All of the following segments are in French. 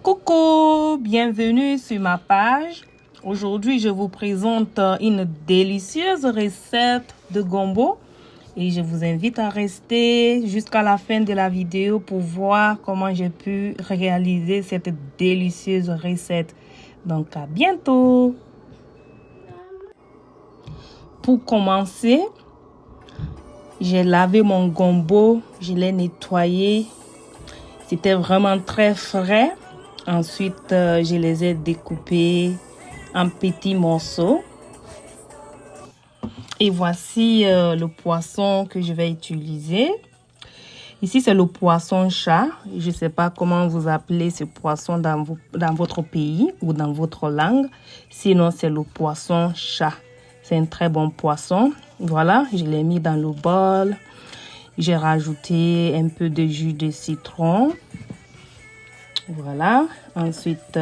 Coucou, bienvenue sur ma page. Aujourd'hui, je vous présente une délicieuse recette de gombo et je vous invite à rester jusqu'à la fin de la vidéo pour voir comment j'ai pu réaliser cette délicieuse recette. Donc, à bientôt. Pour commencer, j'ai lavé mon gombo, je l'ai nettoyé. C'était vraiment très frais. Ensuite, je les ai découpés en petits morceaux. Et voici le poisson que je vais utiliser. Ici, c'est le poisson chat. Je ne sais pas comment vous appelez ce poisson dans votre pays ou dans votre langue. Sinon, c'est le poisson chat. C'est un très bon poisson. Voilà, je l'ai mis dans le bol. J'ai rajouté un peu de jus de citron. Voilà. Ensuite,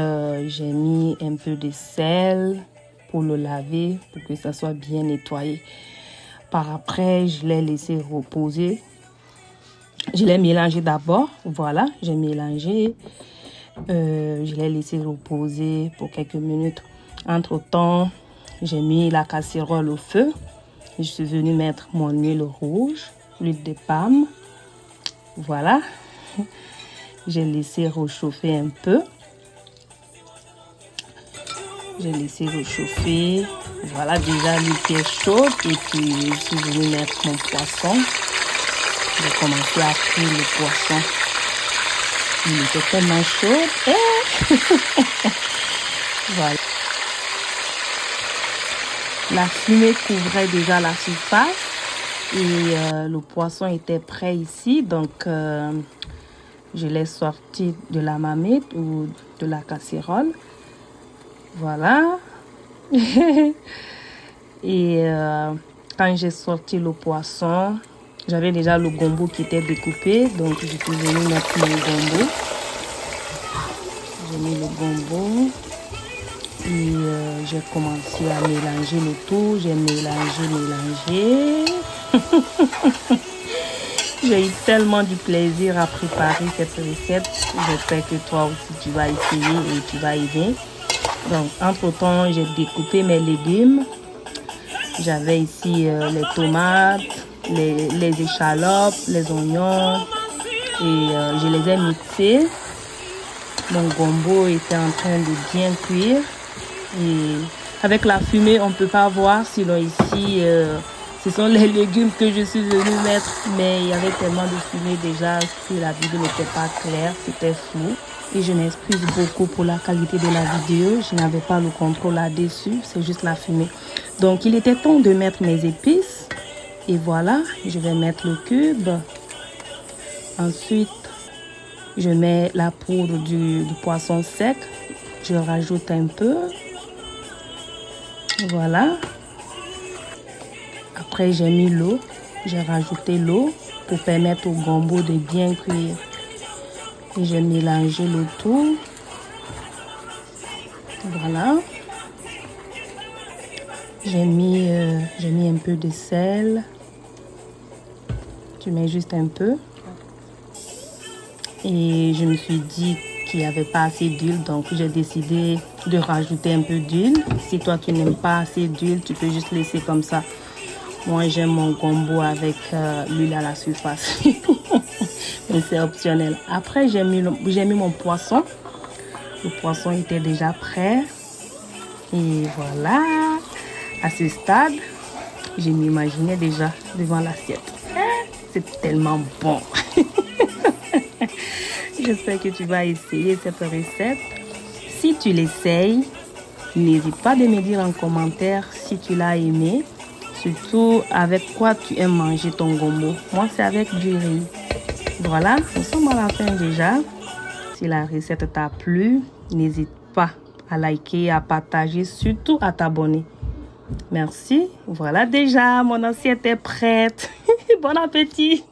j'ai mis un peu de sel pour le laver, pour que ça soit bien nettoyé. Par après, je l'ai laissé reposer. Je l'ai mélangé d'abord. Voilà, j'ai mélangé. Je l'ai laissé reposer pour quelques minutes. Entre-temps, j'ai mis la casserole au feu. Je suis venue mettre mon huile rouge, l'huile de palme. Voilà. J'ai laissé réchauffer un peu. J'ai laissé réchauffer. Voilà, déjà l'huile qui est chaude. Et puis, je suis venue mettre mon poisson. J'ai commencé à frire le poisson. Il était tellement chaud. Voilà. La fumée couvrait déjà la surface. Et le poisson était prêt ici. Donc, je l'ai sorti de la marmite ou de la casserole. Voilà. Et quand j'ai sorti le poisson, j'avais déjà le gombo qui était découpé. Donc, je suis venue mettre mon gombo. J'ai mis le gombo. Et j'ai commencé à mélanger le tout. J'ai mélangé. J'ai eu tellement du plaisir à préparer cette recette. J'espère que toi aussi tu vas essayer et tu vas aimer. Donc, entre-temps, j'ai découpé mes légumes. J'avais ici les tomates, les échalotes, les oignons. Et je les ai mixés. Mon gombo était en train de bien cuire. Et avec la fumée, on ne peut pas voir. Sinon ici, ce sont les légumes que je suis venue mettre. Mais il y avait tellement de fumée déjà que la vidéo n'était pas claire. C'était flou. Et je m'excuse beaucoup pour la qualité de la vidéo. Je n'avais pas le contrôle là-dessus. C'est juste la fumée. Donc, il était temps de mettre mes épices. Et voilà, je vais mettre le cube. Ensuite, je mets la poudre du poisson sec. Je rajoute un peu. Voilà. Après, j'ai mis l'eau. J'ai rajouté l'eau pour permettre au gombo de bien cuire. Et j'ai mélangé le tout. Voilà. J'ai mis un peu de sel. Tu mets juste un peu. Et je me suis dit qu'il n'y avait pas assez d'huile. Donc, j'ai décidé de rajouter un peu d'huile. Si toi, tu n'aimes pas assez d'huile, tu peux juste laisser comme ça. Moi, j'aime mon gombo avec l'huile à la surface. Mais c'est optionnel. Après, j'ai mis mon poisson. Le poisson était déjà prêt. Et voilà. À ce stade, je m'imaginais déjà devant l'assiette. C'est tellement bon. J'espère que tu vas essayer cette recette. Si tu l'essayes, n'hésite pas de me dire en commentaire si tu l'as aimé. Surtout avec quoi tu aimes manger ton gombo. Moi, c'est avec du riz. Voilà, nous sommes à la fin déjà. Si la recette t'a plu, n'hésite pas à liker, à partager, surtout à t'abonner. Merci. Voilà déjà, mon assiette est prête. Bon appétit.